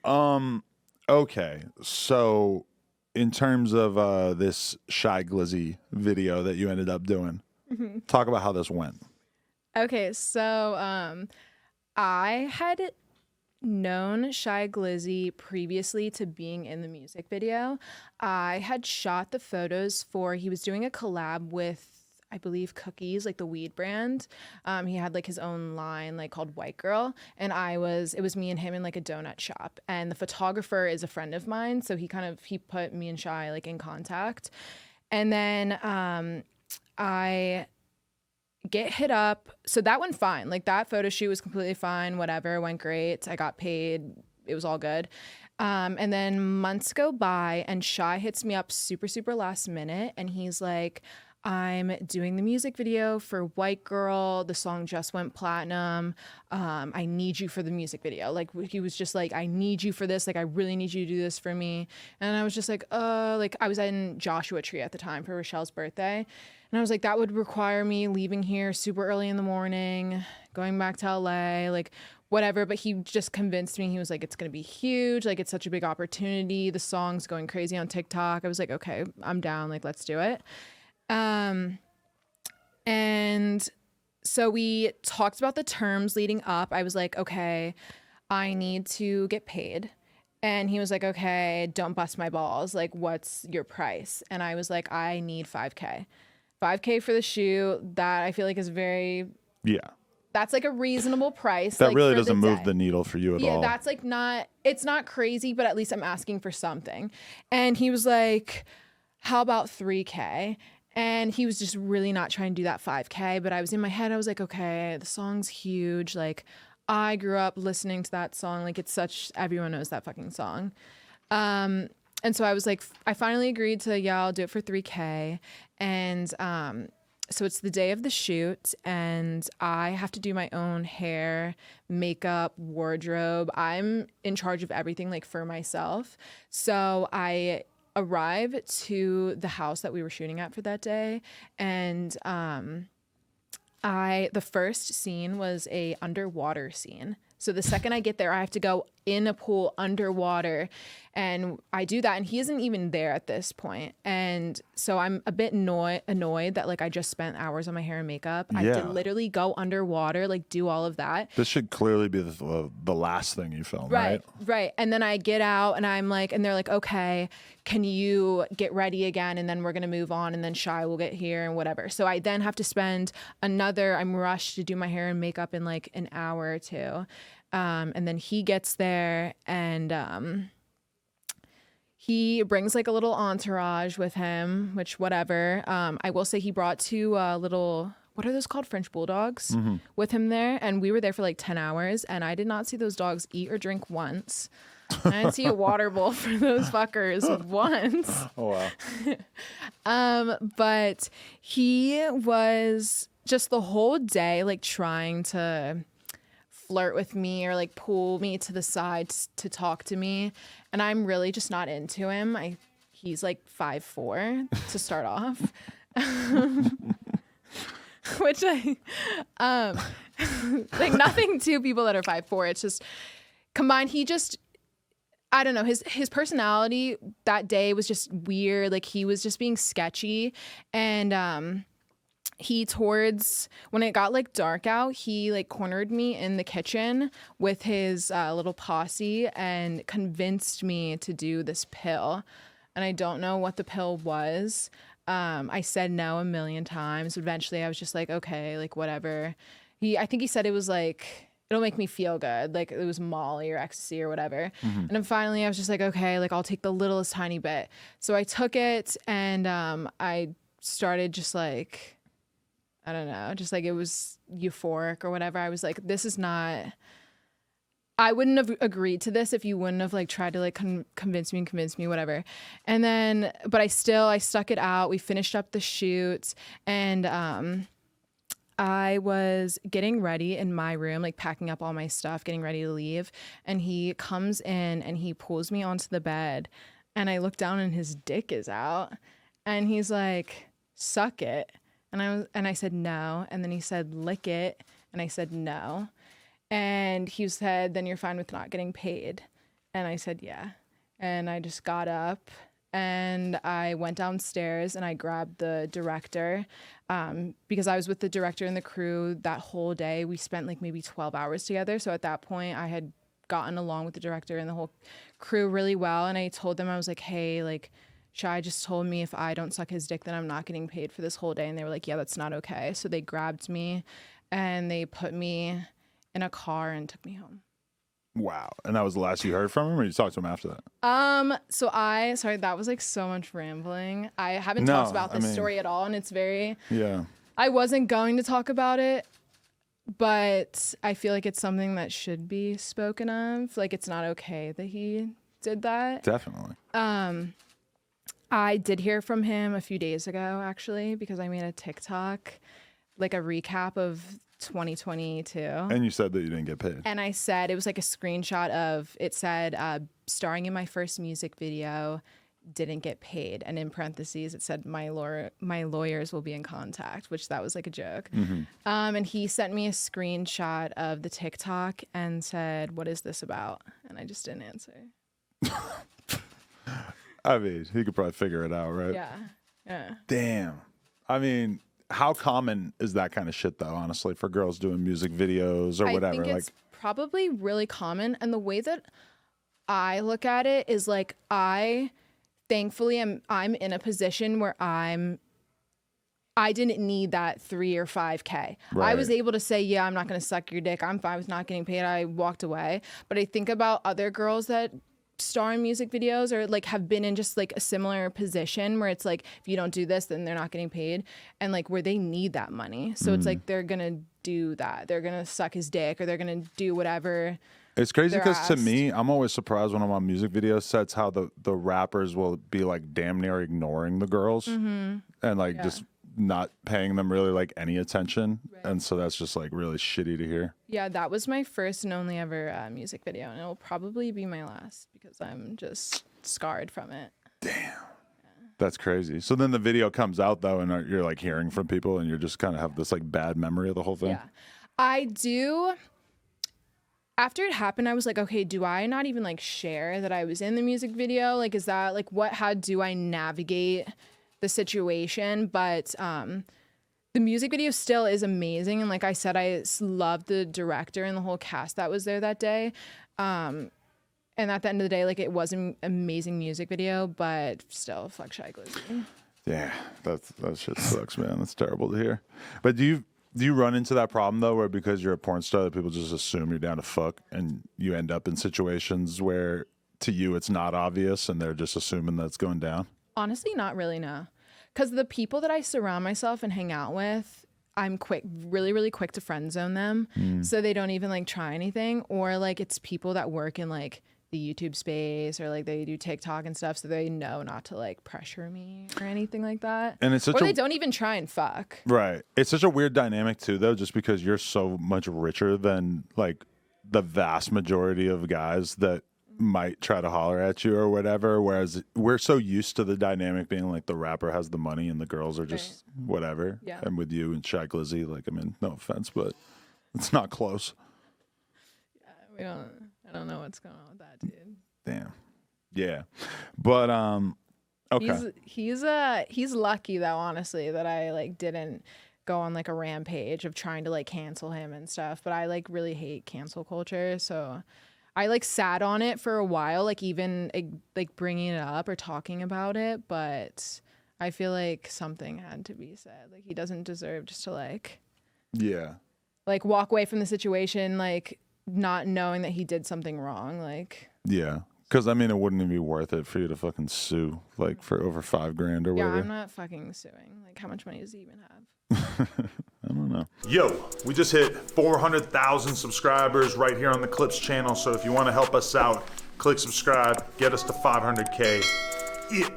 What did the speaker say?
Okay. So in terms of this Shy Glizzy video that you ended up doing, talk about how this went. Okay, so I had known Shy Glizzy previously to being in the music video. I had shot the photos for, he was doing a collab with, I believe, Cookies, like the weed brand. He had like his own line, like called White Girl, and it was me and him in like a donut shop. And the photographer is a friend of mine, so he put me and Shy like in contact. And then I get hit up. So that went fine. Like that photo shoot was completely fine. Whatever, went great. I got paid. It was all good. And then months go by, and Shy hits me up super, super last minute, and he's like, I'm doing the music video for White Girl. The song just went platinum. I need you for the music video. Like he was just like, I need you for this. Like I really need you to do this for me. And I was just like I was in Joshua Tree at the time for Rochelle's birthday. And I was like, that would require me leaving here super early in the morning, going back to LA, like whatever. But he just convinced me. He was like, it's going to be huge. Like, it's such a big opportunity. The song's going crazy on TikTok. I was like, okay, I'm down. Like, let's do it. And so we talked about the terms leading up. I was like, okay, I need to get paid. And he was like, okay, don't bust my balls. Like, what's your price? And I was like, I need 5K. 5K for the shoot. That I feel like is very, Yeah. that's like a reasonable price. That like, really for doesn't the move day. the needle for you at Yeah, all. that's like it's not crazy, but at least I'm asking for something. And he was like, how about 3K? And he was just really not trying to do that 5K. But I was in my head, I was like, okay, the song's huge. Like, I grew up listening to that song. Like, everyone knows that fucking song. And so I was like, I finally agreed to, yeah, I'll do it for 3K. And so it's the day of the shoot, and I have to do my own hair, makeup, wardrobe. I'm in charge of everything, like for myself. So I arrive to the house that we were shooting at for that day, and the first scene was a underwater scene. So the second I get there, I have to go in a pool underwater, and I do that, and he isn't even there at this point. And so I'm a bit annoyed that like I just spent hours on my hair and makeup. I have to Yeah. literally go underwater, like do all of that. This should clearly be the last thing you film, right? Right. And then I get out, and I'm like, and they're like, okay, can you get ready again? And then we're going to move on, and then Shy will get here and whatever. So I then have to spend I'm rushed to do my hair and makeup in like an hour or two. And then he gets there, and he brings like a little entourage with him, which whatever. I will say he brought two little, what are those called? French bulldogs with him there. And we were there for like 10 hours, and I did not see those dogs eat or drink once. I didn't see a water bowl for those fuckers once. Oh, wow. But he was just the whole day like trying to flirt with me or like pull me to the side to talk to me, and I'm really just not into him. He's like 5'4" to start off. Which like nothing to people that are 5'4". It's just combined, I don't know, his personality that day was just weird. Like he was just being sketchy, and when it got like dark out, he like cornered me in the kitchen with his little posse and convinced me to do this pill. And I don't know what the pill was. I said no a million times. Eventually I was just like, okay, like whatever. I think he said it was like, it'll make me feel good. Like it was Molly or ecstasy or whatever. And then finally I was just like, okay, like I'll take the littlest tiny bit. So I took it, and I started just like, I don't know, just like it was euphoric or whatever. I was like, I wouldn't have agreed to this if you wouldn't have like tried to like convince me, whatever. And then, but I stuck it out. We finished up the shoot, and I was getting ready in my room, like packing up all my stuff, getting ready to leave. And he comes in and he pulls me onto the bed, and I look down and his dick is out, and he's like, suck it. And I said no. And then he said, lick it. And I said no. And he said, then you're fine with not getting paid. And I said, yeah. And I just got up and I went downstairs and I grabbed the director because I was with the director and the crew that whole day. We spent like maybe 12 hours together. So at that point, I had gotten along with the director and the whole crew really well. And I told them, I was like, hey, like, Shy just told me if I don't suck his dick, then I'm not getting paid for this whole day. And they were like, yeah, that's not okay. So they grabbed me and they put me in a car and took me home. Wow. And that was the last you heard from him, or you talked to him after that? Sorry, that was like so much rambling. I haven't talked about this story at all, and it's very, yeah. I wasn't going to talk about it, but I feel like it's something that should be spoken of. Like, it's not okay that he did that. Definitely. I did hear from him a few days ago, actually, because I made a TikTok, like a recap of 2022. And you said that you didn't get paid. And I said, it was like a screenshot of, it said, starring in my first music video, didn't get paid. And in parentheses, it said, my lawyers will be in contact, which that was like a joke. Mm-hmm. And he sent me a screenshot of the TikTok and said, what is this about? And I just didn't answer. I mean, he could probably figure it out, right? Yeah. Damn. I mean, how common is that kind of shit, though, honestly, for girls doing music videos or whatever? I think it's probably really common. And the way that I look at it is like, thankfully, I'm in a position where I didn't need that 3 or 5K. Right. I was able to say, yeah, I'm not going to suck your dick. I'm fine with not getting paid. I walked away. But I think about other girls that star in music videos or like have been in just like a similar position where it's like, if you don't do this, then they're not getting paid, and like where they need that money. So it's like they're gonna do that. They're gonna suck his dick or they're gonna do whatever. It's crazy because to me, I'm always surprised when I'm on music video sets how the rappers will be like damn near ignoring the girls and like just not paying them really like any attention. Right. And so that's just like really shitty to hear. Yeah, that was my first and only ever music video, and it'll probably be my last because I'm just scarred from it. Damn. Yeah. That's crazy. So then the video comes out though, and you're like hearing from people, and you're just kind of have this like bad memory of the whole thing. Yeah, I do. After it happened, I was like, okay, do I not even like share that I was in the music video? Like, is that like how do I navigate the situation? But the music video still is amazing, and like I said, I love the director and the whole cast that was there that day. And at the end of the day, like it was an amazing music video, but still, fuck Shy Glizzy. Yeah, that shit sucks, man. That's terrible to hear. But do you run into that problem though, where because you're a porn star, that people just assume you're down to fuck, and you end up in situations where to you it's not obvious, and they're just assuming that's going down? Honestly, not really, no. Because the people that I surround myself and hang out with, I'm really, really quick to friend zone them. So they don't even like try anything. Or like it's people that work in like the YouTube space or like they do TikTok and stuff. So they know not to like pressure me or anything like that. And it's they don't even try and fuck. Right. It's such a weird dynamic too, though, just because you're so much richer than like the vast majority of guys that might try to holler at you or whatever, whereas we're so used to the dynamic being like the rapper has the money and the girls are just whatever. Yeah. And with you and Shy Glizzy, like, I mean, no offense, but it's not close. Yeah, I don't know what's going on with that, dude. Damn. Yeah. But okay. He's lucky though, honestly, that I like didn't go on like a rampage of trying to like cancel him and stuff. But I like really hate cancel culture, so I like sat on it for a while, like even like bringing it up or talking about it, but I feel like something had to be said. Like he doesn't deserve just to like walk away from the situation like not knowing that he did something wrong. Like because I mean it wouldn't even be worth it for you to fucking sue like for over $5,000 or whatever. Yeah, I'm not fucking suing. Like how much money does he even have? I don't know. Yo, we just hit 400,000 subscribers right here on the Clips channel. So if you want to help us out, click subscribe, get us to 500K. Yeah.